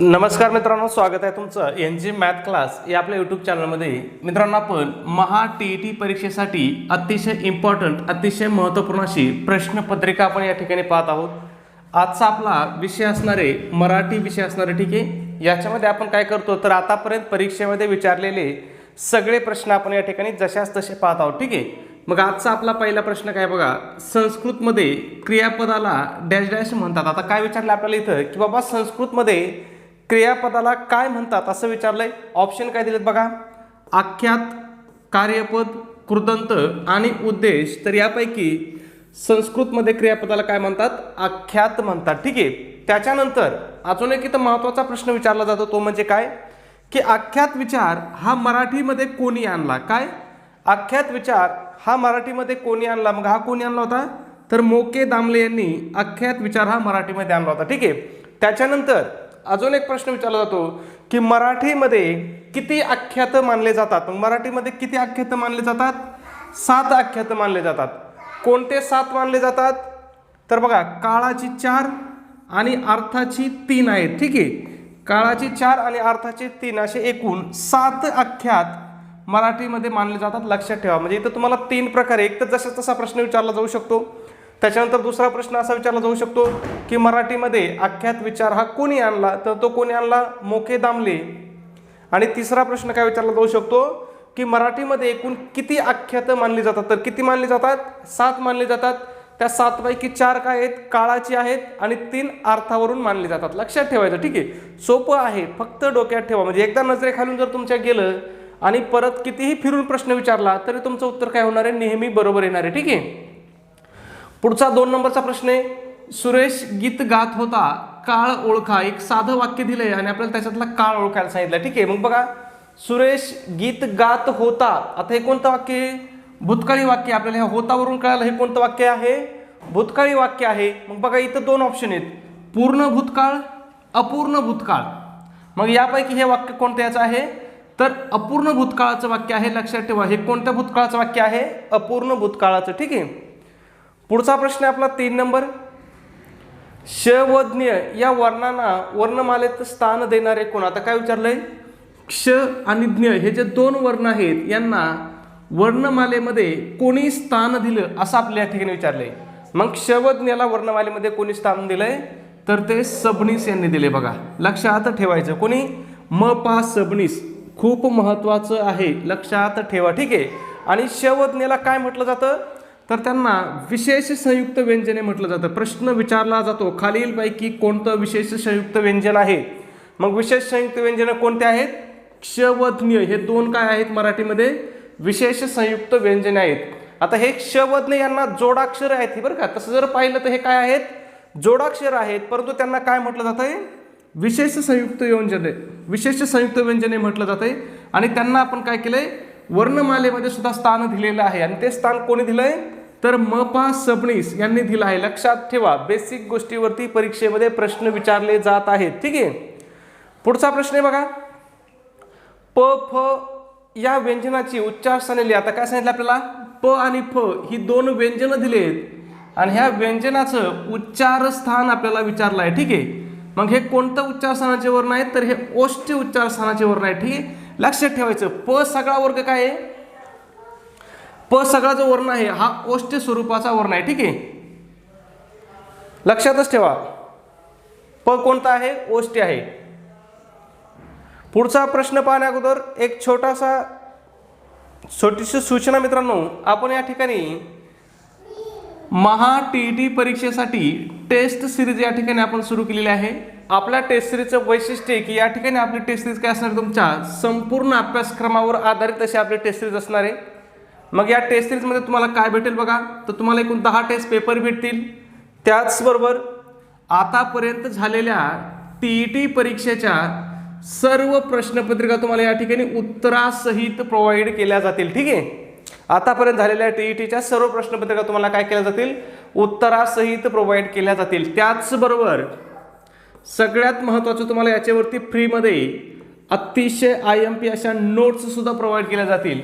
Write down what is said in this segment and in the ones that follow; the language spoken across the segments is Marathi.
नमस्कार मित्रांनो, स्वागत आहे तुमचं एन जी मॅथ क्लास या आपल्या यूट्यूब चॅनलमध्ये. मित्रांनो, आपण महा टी परीक्षेसाठी अतिशय इम्पॉर्टंट, अतिशय महत्त्वपूर्ण अशी प्रश्नपत्रिका आपण या ठिकाणी पाहत आहोत. आजचा आपला विषय असणार आहे मराठी विषय असणार आहे. ठीक आहे, याच्यामध्ये आपण काय करतो तर आतापर्यंत परीक्षेमध्ये विचारलेले सगळे प्रश्न आपण या ठिकाणी जशाच तसे पाहत आहोत. ठीक आहे, मग आजचा आपला पहिला प्रश्न काय बघा, संस्कृतमध्ये क्रियापदाला डॅश डॅश म्हणतात. आता काय विचारलं आपल्याला इथं की बाबा संस्कृतमध्ये क्रियापदाला काय म्हणतात असं विचारलंय. ऑप्शन काय दिलेत बघा, आख्यात, कार्यपद, कृदंत आणि उद्देश. तर यापैकी संस्कृतमध्ये क्रियापदाला काय म्हणतात, आख्यात म्हणतात. ठीक आहे, त्याच्यानंतर अजून एक इथं महत्त्वाचा प्रश्न विचारला जातो, तो म्हणजे काय की आख्यात विचार हा मराठीमध्ये कोणी आणला. काय आख्यात विचार हा मराठीमध्ये कोणी आणला, मग हा कोणी आणला होता तर मोके दामले यांनी आख्यात विचार हा मराठीमध्ये आणला होता. ठीक आहे, त्याच्यानंतर अजून एक प्रश्न विचारला जातो की मराठीमध्ये किती आख्यात मानले जातात. मग मराठीमध्ये किती आख्यात मानले जातात, 7 आख्यात मानले जातात. कोणते 7 मानले जातात तर बघा, काळाची 4 आणि अर्थाची 3 आहेत. ठीक आहे, काळाची 4 आणि अर्थाची 3 असे एकूण 7 आख्यात मराठीमध्ये मानले जातात. लक्षात ठेवा. म्हणजे इथं तुम्हाला 3 प्रकारे, एक तर जसा तसा प्रश्न विचारला जाऊ शकतो, त्याच्यानंतर दुसरा प्रश्न असा विचारला जाऊ शकतो की मराठीमध्ये आख्यात विचार हा कोणी आणला, तर तो कोणी आणला, मोके दामले. आणि तिसरा प्रश्न काय विचारला जाऊ शकतो की मराठीमध्ये एकूण किती आख्यात मानली जातात, तर किती मानली जातात, 7 मानली जातात. त्या 7 पैकी 4 काय आहेत, काळाची आहेत आणि 3 अर्थावरून मानली जातात. लक्षात ठेवायचं. ठीक आहे, सोपं आहे, फक्त डोक्यात ठेवा. म्हणजे एकदा नजरेखालून जर तुमच्या गेलं आणि परत कितीही फिरून प्रश्न विचारला तरी तुमचं उत्तर काय होणार आहे, नेहमी बरोबर येणार आहे. ठीक आहे, पुढचा 2 नंबरचा प्रश्न आहे, सुरेश गीत गात होता, काळ ओळखा. एक साधं वाक्य दिलंय आणि आपल्याला त्याच्यातला काळ ओळखायला सांगितलं. ठीक आहे, मग बघा, सुरेश गीत गात होता. आता हे कोणतं वाक्य आहे, भूतकाळी वाक्य. आपल्याला ह्या होतावरून कळालं हे कोणतं वाक्य आहे, भूतकाळी वाक्य आहे. मग बघा, इथं 2 ऑप्शन आहेत, पूर्ण भूतकाळ, अपूर्ण भूतकाळ. मग यापैकी हे वाक्य कोणतं याचं आहे तर अपूर्ण भूतकाळाचं वाक्य आहे. लक्षात ठेवा, हे कोणत्या भूतकाळाचं वाक्य आहे, अपूर्ण भूतकाळाचं. ठीक आहे, पुढचा प्रश्न आहे आपला 3 नंबर, श व ज्ञ या वर्णांना वर्णमालेत स्थान देणारे कोण. आता काय विचारलंय, क्ष आणि ज्ञ हे जे 2 वर्ण आहेत यांना वर्णमालेमध्ये कोणी स्थान दिलं असं आपल्या या ठिकाणी विचारलंय. मग क्ष व ज्ञला वर्णमालेमध्ये कोणी स्थान दिलंय तर ते सबनीस यांनी दिले. बघा, लक्षात ठेवायचं, कोणी, म पा सबनीस, खूप महत्वाचं आहे, लक्षात ठेवा. ठीक आहे, आणि श व ज्ञला काय म्हटलं जातं तर त्यांना विशेष संयुक्त व्यंजने म्हटलं जातं. प्रश्न विचारला जातो, खालीलपैकी कोणतं विशेष संयुक्त व्यंजन आहे. मग विशेष संयुक्त व्यंजन कोणते आहेत, क्ष व ज्ञ हे 2 काय आहेत मराठीमध्ये विशेष संयुक्त व्यंजने आहेत. आता हे क्ष व ज्ञ यांना जोडाक्षर आहेत बरं का. तसं जर पाहिलं तर हे काय आहेत, जोडाक्षर आहेत, परंतु त्यांना काय म्हटलं जातंय, विशेष संयुक्त व्यंजने, विशेष संयुक्त व्यंजने म्हटलं जातंय. आणि त्यांना आपण काय केलंय, वर्णमालेमध्ये सुद्धा स्थान दिलेलं आहे. आणि ते स्थान कोणी दिलंय तर म पा सबनीस यांनी दिलं आहे. लक्षात ठेवा, बेसिक गोष्टीवरती परीक्षेमध्ये प्रश्न विचारले जात आहेत. ठीक आहे, पुढचा प्रश्न आहे बघा, प फ या व्यंजनाची उच्चार स्थाने लिहा. आता काय सांगितलं आपल्याला, प आणि फ ही 2 व्यंजनं दिलेत आणि ह्या व्यंजनाचं उच्चार स्थान आपल्याला विचारलं आहे. ठीक आहे, मग हे कोणतं उच्चार स्थानाचे वर्ण आहेत तर हे ओष्ठ उच्चार स्थानाचे वर्ण आहेत. ठीक आहे, लक्षात ठेवायचं, प सगळा वर्ग काय आहे, प सगळा जो वर्ण आहे हा ओष्ठ स्वरूपाचा वर्ण आहे. ठीक आहे, लक्षातच ठेवा, प कोणता आहे, ओष्ठ आहे. पुढचा प्रश्न पाहण्या अगोदर एक छोटीशी सूचना मित्रांनो, आपण या ठिकाणी महा टी परीक्षेसाठी टेस्ट सिरीज या ठिकाणी आपण सुरू केलेली आहे. आपल्या टेस्ट सिरीजचं वैशिष्ट्य आहे की या ठिकाणी आपली टेस्ट सिरीज काय असणार, तुमच्या संपूर्ण अभ्यासक्रमावर आधारित अशी आपली टेस्ट सिरीज असणार आहे. मग या टेस्ट सिरीजमध्ये तुम्हाला काय भेटेल बघा, तर तुम्हाला एकूण 10 टेस्ट पेपर भेटतील. त्याचबरोबर आतापर्यंत झालेल्या टी परीक्षेच्या सर्व प्रश्नपत्रिका तुम्हाला या ठिकाणी उत्तरासहित प्रोव्हाइड केल्या जातील. ठीक आहे, आतापर्यंत झालेल्या टीईटीच्या सर्व प्रश्नपत्रिका तुम्हाला काय केल्या जातील, उत्तरासहित प्रोव्हाइड केल्या जातील. त्याचबरोबर सगळ्यात महत्त्वाचं, तुम्हाला याच्यावरती फ्रीमध्ये अतिशय IMP अशा नोट्स सुद्धा प्रोव्हाइड केल्या जातील.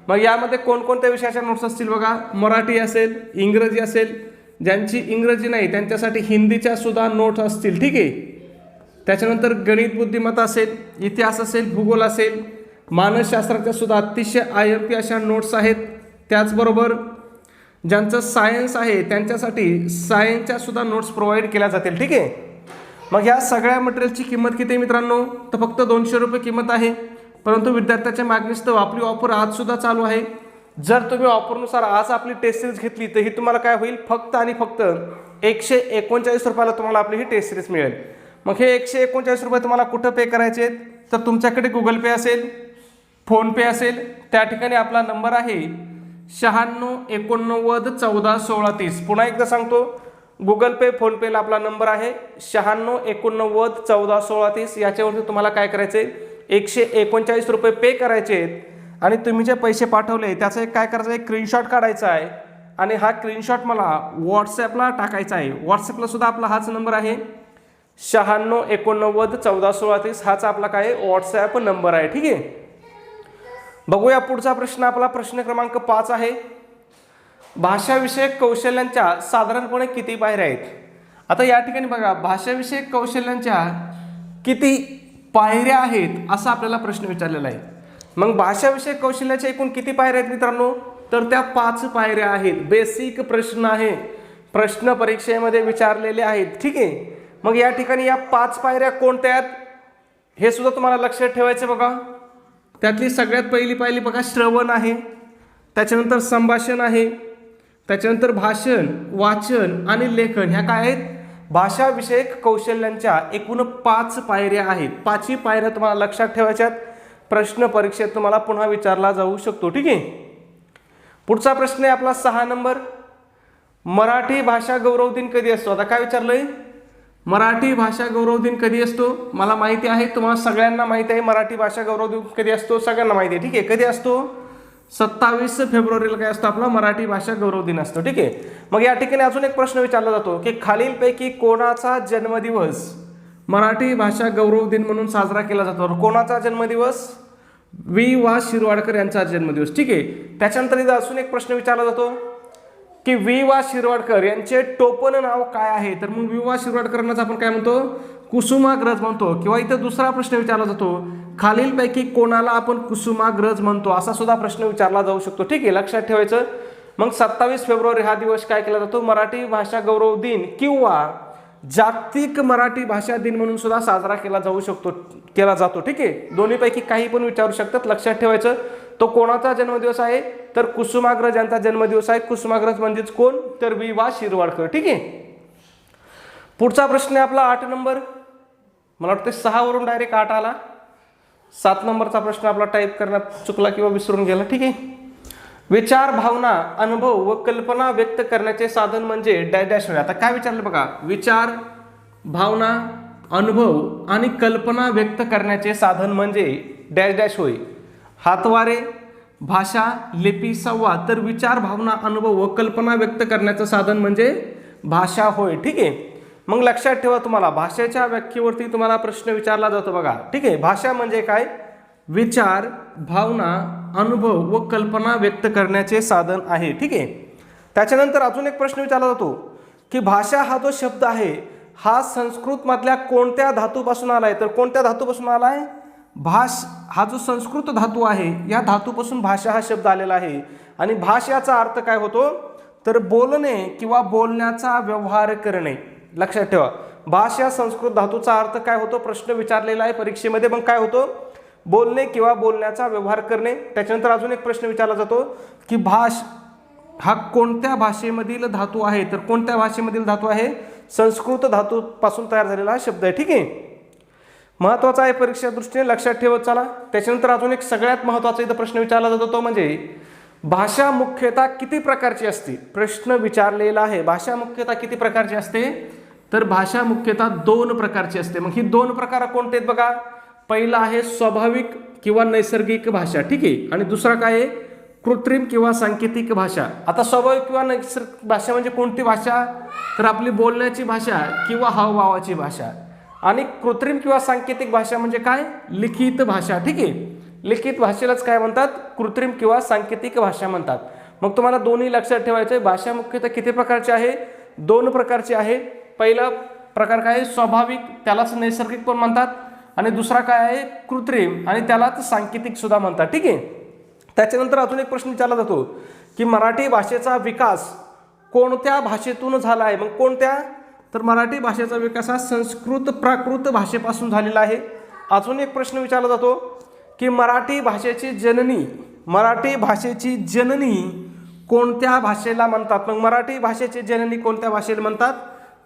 मग यामध्ये कोणकोणत्या विषयाच्या नोट्स असतील बघा, मराठी असेल, इंग्रजी असेल, ज्यांची इंग्रजी नाही त्यांच्यासाठी हिंदीच्या सुद्धा नोट्स असतील. ठीक आहे, त्याच्यानंतर गणित बुद्धिमत्ता असेल, इतिहास असेल, भूगोल असेल, मानसशास्त्राच्या सुद्धा अतिशय IMP अशा नोट्स आहेत. त्याचबरोबर ज्यांचं सायन्स आहे त्यांच्यासाठी सायन्सच्या सुद्धा नोट्स प्रोव्हाइड केल्या जातील. ठीक आहे. मग ह्या सगळ्या मटेरियलची किंमत किती मित्रांनो? तर फक्त 200 रुपये किंमत आहे. परंतु विद्यार्थ्याच्या मागणीस्तव आपली ऑफर आज सुद्धा चालू आहे. जर तुम्ही ऑफरनुसार आज आपली टेस्ट सिरीज घेतली तर ही तुम्हाला काय होईल? फक्त आणि फक्त 139 रुपयाला तुम्हाला आपली ही टेस्ट सिरीज मिळेल. मग हे 139 रुपये तुम्हाला कुठं पे करायचे आहेत? तर तुमच्याकडे गुगल पे असेल, फोनपे असेल, त्या ठिकाणी आपला नंबर आहे 96 89 14 16 30. पुन्हा एकदा सांगतो, गुगल पे, फोनपेला आपला नंबर आहे 96 89 14 16 30. याच्यावरती तुम्हाला काय करायचं आहे? 139 रुपये पे करायचे आहेत. आणि तुम्ही जे पैसे पाठवले त्याचा एक काय करायचं आहे? स्क्रीनशॉट काढायचा आहे आणि हा स्क्रीनशॉट मला व्हॉट्सॲपला टाकायचा आहे. व्हॉट्सॲपला सुद्धा आपला हाच नंबर आहे 96 89 14 16 30. हाच आपला काय व्हॉट्सॲप नंबर आहे. ठीक आहे. बघूया पुढचा प्रश्न. आपला प्रश्न क्रमांक 5 आहे. भाषाविषयक कौशल्यांच्या साधारणपणे किती पायऱ्या आहेत? आता या ठिकाणी बघा, भाषाविषयक कौशल्यांच्या किती पायऱ्या आहेत असा आपल्याला प्रश्न विचारलेला आहे. मग भाषाविषयक कौशल्याच्या एकूण किती पायऱ्या आहेत मित्रांनो? तर त्या 5 पायऱ्या आहेत. बेसिक प्रश्न आहे, प्रश्न परीक्षेमध्ये विचारलेले आहेत. ठीक आहे. मग या ठिकाणी या 5 पायऱ्या कोणत्या आहेत हे सुद्धा तुम्हाला लक्षात ठेवायचं. बघा, त्यातली सगळ्यात पहिली बघा श्रवण आहे, त्याच्यानंतर संभाषण आहे, त्याच्यानंतर भाषण, वाचन आणि लेखन. ह्या काय आहेत? भाषाविषयक कौशल्यांच्या एकूण 5 पायऱ्या आहेत. 5ही पायऱ्या तुम्हाला लक्षात ठेवायच्यात. प्रश्न परीक्षेत तुम्हाला पुन्हा विचारला जाऊ शकतो. ठीक आहे. पुढचा प्रश्न आहे आपला 6 नंबर. मराठी भाषा गौरव दिन कधी असतो? आता काय विचारलंय? मराठी भाषा गौरव दिन कधी असतो? मला माहिती आहे, तुम्हाला सगळ्यांना माहिती आहे मराठी भाषा गौरव दिन कधी असतो. सगळ्यांना माहिती आहे. ठीक आहे. कधी असतो? 27 फेब्रुवारीला काय असतो? आपला मराठी भाषा गौरव दिन असतो. ठीक आहे. मग या ठिकाणी अजून एक प्रश्न विचारला जातो की खालीलपैकी कोणाचा जन्मदिवस मराठी भाषा गौरव दिन म्हणून साजरा केला जातो? कोणाचा जन्मदिवस? वि.वा. शिरवाडकर यांचा जन्मदिवस. ठीक आहे. त्याच्यानंतर इथं अजून एक प्रश्न विचारला जातो की वि.वा. शिरवाडकर यांचे टोपण नाव काय आहे? तर मग वि.वा. शिरवाडकरांनाच आपण काय म्हणतो? कुसुमाग्रज म्हणतो. किंवा इथं दुसरा प्रश्न विचारला जातो, खालीलपैकी कोणाला आपण कुसुमाग्रज म्हणतो? असा सुद्धा प्रश्न विचारला जाऊ शकतो. ठीक आहे. लक्षात ठेवायचं. मग 27 फेब्रुवारी हा दिवस काय केला जातो? मराठी भाषा गौरव दिन किंवा जागतिक मराठी भाषा दिन म्हणून सुद्धा साजरा केला जातो. ठीक आहे. दोन्हीपैकी काही पण विचारू शकतात. लक्षात ठेवायचं. तो कोणाचा जन्मदिवस आहे? तर कुसुमाग्रज यांचा जन्मदिवस आहे. कुसुमाग्रज म्हणजेच कोण? तर वि.वा. शिरवाडकर. ठीक आहे. पुढचा प्रश्न आहे आपला 8 नंबर. मला वाटतं 6 वरून डायरेक्ट 8 आला. 7 नंबरचा प्रश्न आपला टाईप करण्यात चुकला किंवा विसरून गेला. ठीक आहे. विचार, भावना, अनुभव व कल्पना व्यक्त करण्याचे साधन म्हणजे डॅश डॅश होय. आता काय विचारलं बघा, विचार, भावना, अनुभव आणि कल्पना व्यक्त करण्याचे साधन म्हणजे डॅश डॅश होय. हातवारे, भाषा, लिपी, संवाद. तर विचार, भावना, अनुभव व कल्पना व्यक्त करण्याचं साधन म्हणजे भाषा होय. ठीक आहे. मग लक्षात ठेवा, तुम्हाला भाषेच्या व्याख्येवरती तुम्हाला प्रश्न विचारला जातो बघा. ठीक आहे. भाषा म्हणजे काय? विचार, भावना, अनुभव व कल्पना व्यक्त करण्याचे साधन आहे. ठीक आहे. त्याच्यानंतर अजून एक प्रश्न विचारला जातो की भाषा हा जो शब्द आहे हा संस्कृत मधल्या कोणत्या धातूपासून आलाय? तर कोणत्या धातूपासून आलाय? हा जो संस्कृत धातू आहे या धातूपासून भाषा हा शब्द आलेला आहे. आणि भाषेचा अर्थ काय होतो? तर बोलणे किंवा बोलण्याचा व्यवहार करणे. लक्षात ठेवा, भाषा संस्कृत धातूचा अर्थ काय होतो? प्रश्न विचारलेला आहे परीक्षेमध्ये. मग काय होतो? बोलणे किंवा बोलण्याचा व्यवहार करणे. त्याच्यानंतर अजून एक प्रश्न विचारला जातो की हा कोणत्या भाषेमधील धातू आहे? तर कोणत्या भाषेमधील धातू आहे? संस्कृत धातूपासून तयार झालेला हा शब्द आहे. ठीक आहे. महत्वाचा आहे परीक्षा दृष्टीने, लक्षात ठेवत चला. त्याच्यानंतर अजून एक सगळ्यात महत्वाचा इथं प्रश्न विचारला जातो तो म्हणजे भाषा मुख्यतः किती प्रकारची असते? प्रश्न विचारलेला आहे. भाषा मुख्यतः किती प्रकारची असते? तर भाषा मुख्यतः 2 प्रकारची असते. मग ही 2 प्रकार कोणते आहेत बघा? पहिला आहे स्वाभाविक किंवा नैसर्गिक भाषा. ठीक आहे. आणि दुसरा काय आहे? कृत्रिम किंवा सांकेतिक भाषा. आता स्वाभाविक किंवा नैसर्गिक भाषा म्हणजे कोणती भाषा? तर आपली बोलण्याची भाषा किंवा हावभावाची भाषा. आणि कृत्रिम किंवा सांकेतिक भाषा म्हणजे काय? लिखित भाषा. ठीक आहे. लिखित भाषेलाच काय म्हणतात? कृत्रिम किंवा सांकेतिक भाषा म्हणतात. मग तुम्हाला दोन्ही लक्षात ठेवायचं आहे. भाषा मुख्यतः किती प्रकारची आहे? 2 प्रकारची आहे. पहिला प्रकार काय आहे स्वाभाविक, त्यालाच नैसर्गिक पण म्हणतात, आणि दुसरा काय आहे कृत्रिम, आणि त्यालाच सांकेतिक सुद्धा म्हणतात. ठीक आहे. त्याच्यानंतर अजून एक प्रश्न विचारला जातो की मराठी भाषेचा विकास कोणत्या भाषेतून झाला आहे. मग कोणत्या, तर मराठी भाषेचा विकास हा संस्कृत प्राकृत भाषेपासून झालेला आहे. अजून एक प्रश्न विचारला जातो की मराठी भाषेची जननी कोणत्या भाषेला म्हणतात. मग मराठी भाषेची जननी कोणत्या भाषेला म्हणतात,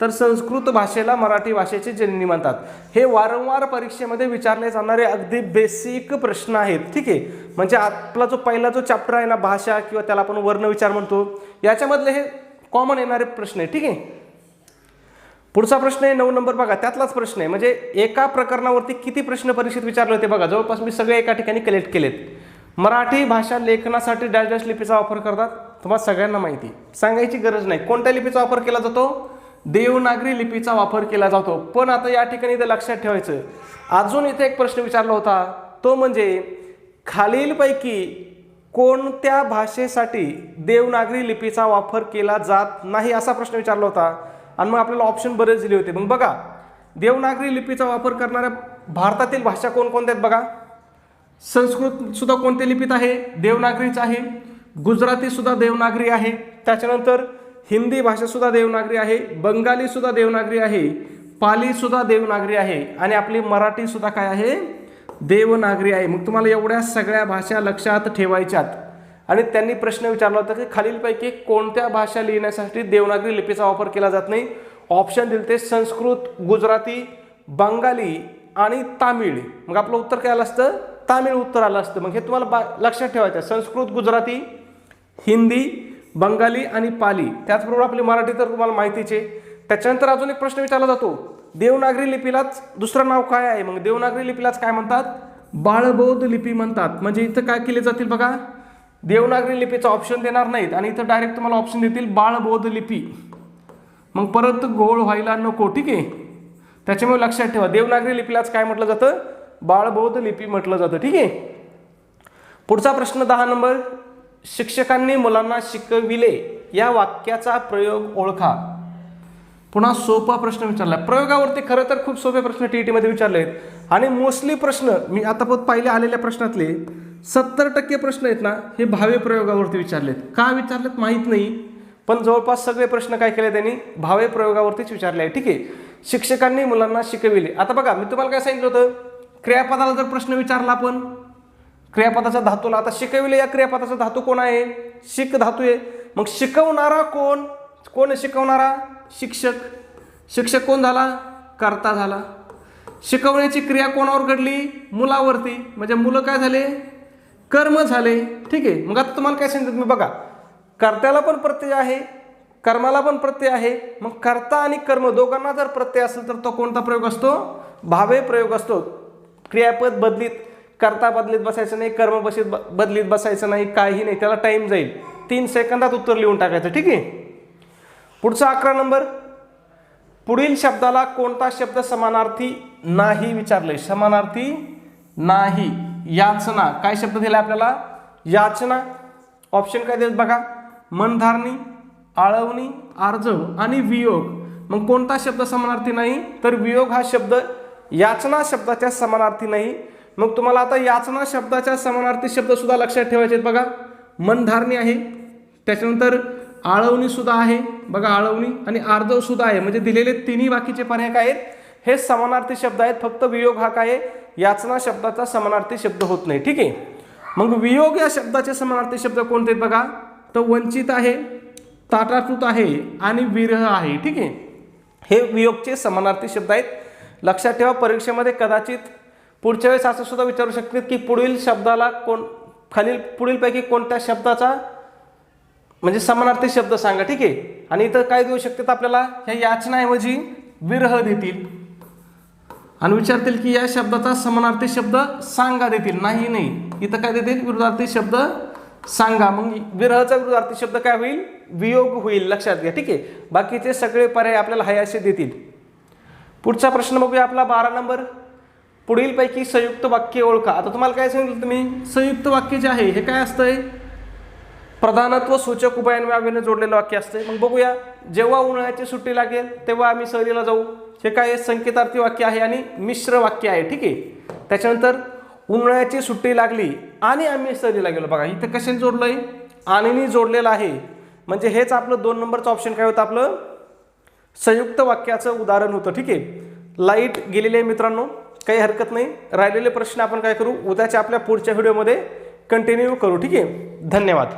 तर संस्कृत भाषेला मराठी भाषेची जननी म्हणतात. हे वारंवार परीक्षेमध्ये विचारले जाणारे अगदी बेसिक प्रश्न आहेत. ठीक आहे. म्हणजे आपला जो पहिला चॅप्टर आहे ना भाषा, किंवा त्याला आपण वर्णविचार म्हणतो, याच्यामधले हे कॉमन येणारे प्रश्न आहे. ठीक आहे. पुढचा प्रश्न आहे 9 नंबर बघा, त्यातलाच प्रश्न आहे. म्हणजे एका प्रकरणावरती किती प्रश्न परीक्षेत विचारले होते बघा, जवळपास मी सगळे एका ठिकाणी कलेक्ट केलेत. मराठी भाषा लेखनासाठी डॅश डॅश लिपीचा वापर करतात. तुम्हाला सगळ्यांना माहिती, सांगायची गरज नाही. कोणत्या लिपीचा वापर केला जातो, देवनागरी लिपीचा वापर केला जातो. पण आता या ठिकाणी इथे लक्षात ठेवायचं, अजून इथे एक प्रश्न विचारला होता, तो म्हणजे खालीलपैकी कोणत्या भाषेसाठी देवनागरी लिपीचा वापर केला जात नाही, असा प्रश्न विचारला होता. आणि मग आपल्याला ऑप्शन बरेच दिले होते. मग बघा, देवनागरी लिपीचा वापर करणाऱ्या भारतातील भाषा कोणकोणत्या आहेत बघा. संस्कृत सुद्धा कोणत्या लिपीत आहे, देवनागरीच आहे. गुजराती सुद्धा देवनागरी आहे. त्याच्यानंतर हिंदी भाषा सुद्धा देवनागरी आहे. बंगाली सुद्धा देवनागरी आहे. पाली सुद्धा देवनागरी आहे. आणि आपली मराठी सुद्धा काय आहे, देवनागरी आहे. मग तुम्हाला एवढ्या सगळ्या भाषा लक्षात ठेवायच्यात. आणि त्यांनी प्रश्न विचारला होता की खालीलपैकी कोणत्या भाषा लिहिण्यासाठी देवनागरी लिपीचा वापर केला जात नाही. ऑप्शन दिले ते संस्कृत, गुजराती, बंगाली आणि तामिळ. मग आपलं उत्तर काय आलं असतं, तामिळ उत्तर आलं असतं. मग हे तुम्हाला लक्षात ठेवायचं, संस्कृत, गुजराती, हिंदी, बंगाली आणि पाली. त्याचबरोबर आपली मराठी तर तुम्हाला माहितीच आहे. त्याच्यानंतर अजून एक प्रश्न विचारला जातो, देवनागरी लिपीलाच दुसरं नाव काय आहे. मग देवनागरी लिपीलाच काय म्हणतात, बाळबोध लिपी म्हणतात. म्हणजे इथं काय केले जातील बघा, देवनागरी लिपीचा ऑप्शन देणार नाहीत आणि इथं डायरेक्ट तुम्हाला ऑप्शन देतील बाळबोध लिपी. मग परत गोळ व्हायला नको. ठीक आहे. त्याच्यामुळे लक्षात ठेवा, देवनागरी लिपीलाच काय म्हटलं जातं, बाळबोध लिपी म्हटलं जातं. ठीक आहे. पुढचा प्रश्न 10 नंबर, शिक्षकांनी मुलांना शिकविले या वाक्याचा प्रयोग ओळखा. पुन्हा सोपा प्रश्न विचारला. प्रयोगावरती खरं तर खूप सोपे प्रश्न TET मध्ये विचारले आहेत. आणि मोस्टली प्रश्न मी आतापर्यंत पहिले आलेल्या प्रश्नातले 70% प्रश्न आहेत ना, हे भावे प्रयोगावरती विचारलेत. का विचारलेत माहीत नाही, पण जवळपास सगळे प्रश्न काय केले त्यांनी, भावे प्रयोगावरतीच विचारले आहे. ठीक आहे. शिक्षकांनी मुलांना शिकविले. आता बघा, मी तुम्हाला काय सांगितलं होतं, क्रियापदाला जर प्रश्न विचारला, आपण क्रियापदाच्या धातूला, आता शिकविले या क्रियापदाचा धातू कोण आहे, शिक धातू आहे. मग शिकवणारा कोण आहे, शिकवणारा शिक्षक. शिक्षक कोण झाला, कर्ता झाला. शिकवण्याची क्रिया कोणावर घडली, मुलावरती. म्हणजे मुलं काय झाले, कर्म झाले. ठीक आहे. मग आता तुम्हाला काय सांगितलं तुम्ही बघा, कर्त्याला पण प्रत्यय आहे, कर्माला पण प्रत्यय आहे. मग कर्ता आणि कर्म दोघांना जर प्रत्यय असेल तर तो कोणता प्रयोग असतो, भावे प्रयोग असतो. क्रियापद बदलीत, कर्ता बदलीत बसायचं नाही, कर्म बदलीत बसायचं नाही, काही नाही. त्याला टाइम जाईल, 3 सेकंदात उत्तर लिहून टाकायचं. ठीक आहे. पुढचा 11 नंबर, पुढील शब्दाला कोणता शब्द समानार्थी नाही विचारले. समानार्थी नाही, याचना. काय शब्द दिला आपल्याला, याचना. ऑप्शन काय देत बघा, मनधारणी, आळवणी, आर्जव आणि वियोग. मग कोणता शब्द समानार्थी नाही, तर वियोग हा शब्द याचना शब्दाच्या समानार्थी नाही. मग तुम्हाला आता याचना शब्दाच्या समानार्थी शब्द सुद्धा लक्षात ठेवायचे आहेत बघा. मनधारणी आहे, त्याच्यानंतर आळवणी सुद्धा आहे बघा, आळवणी, आणि आर्जव सुद्धा आहे. म्हणजे दिलेले तिन्ही बाकीचे पर्याय काय आहेत, हे समानार्थी शब्द आहेत. फक्त वियोग हा काय आहे, याचना शब्दाचा समानार्थी शब्द होत नाही. ठीक आहे. मग वियोग या शब्दाचे समानार्थी शब्द कोणते आहेत बघा, तर वंचित आहे, ताटातूत आहे आणि विरह आहे. ठीक आहे. हे वियोगचे समानार्थी शब्द आहेत. लक्षात ठेवा, परीक्षेमध्ये कदाचित पुढच्या वेळेस असं सुद्धा विचारू शकतात की पुढील शब्दाला पुढीलपैकी कोणत्या शब्दाचा म्हणजे समानार्थी शब्द सांगा. ठीक आहे. आणि इथं काय देऊ शकतात आपल्याला, ह्या याचनाऐवजी विरह देतील आणि विचारतील की या शब्दाचा समानार्थी शब्द सांगा देतील. नाही, इथं काय देतील, विरुद्धार्थी शब्द सांगा. मग विरहचा विरुद्धार्थी शब्द काय होईल, वियोग होईल. लक्षात घ्या. ठीक आहे. बाकीचे सगळे पर्याय आपल्याला हाय असे देतील. पुढचा प्रश्न बघूया आपला 12 नंबर, पुढीलपैकी संयुक्त वाक्य ओळखा. आता तुम्हाला काय सांगितलं तुम्ही, संयुक्त वाक्य जे आहे हे काय असतंय, प्रधानत्व सूचक उभयन्वयाने जोडलेलं वाक्य असतंय. मग बघूया, जेव्हा उन्हाळ्याची सुट्टी लागेल तेव्हा आम्ही सहलीला जाऊ, हे काय आहे, संकेतार्थी वाक्य आहे आणि मिश्र वाक्य आहे. ठीक आहे. त्याच्यानंतर उन्हाळ्याची सुट्टी लागली आणि आम्ही सहलीला गेलो. बघा इथं कशाने जोडलंय, आणीने जोडलेलं आहे. म्हणजे हेच आपलं 2 नंबरचं ऑप्शन काय होतं, आपलं संयुक्त वाक्याचं उदाहरण होतं. ठीक आहे. लाईट गेलेली आहे मित्रांनो, काही हरकत नाही. राहिलेले प्रश्न आपण काय करू, उद्याच्या आपल्या पुढच्या व्हिडिओमध्ये कंटिन्यू करू. ठीक आहे. धन्यवाद.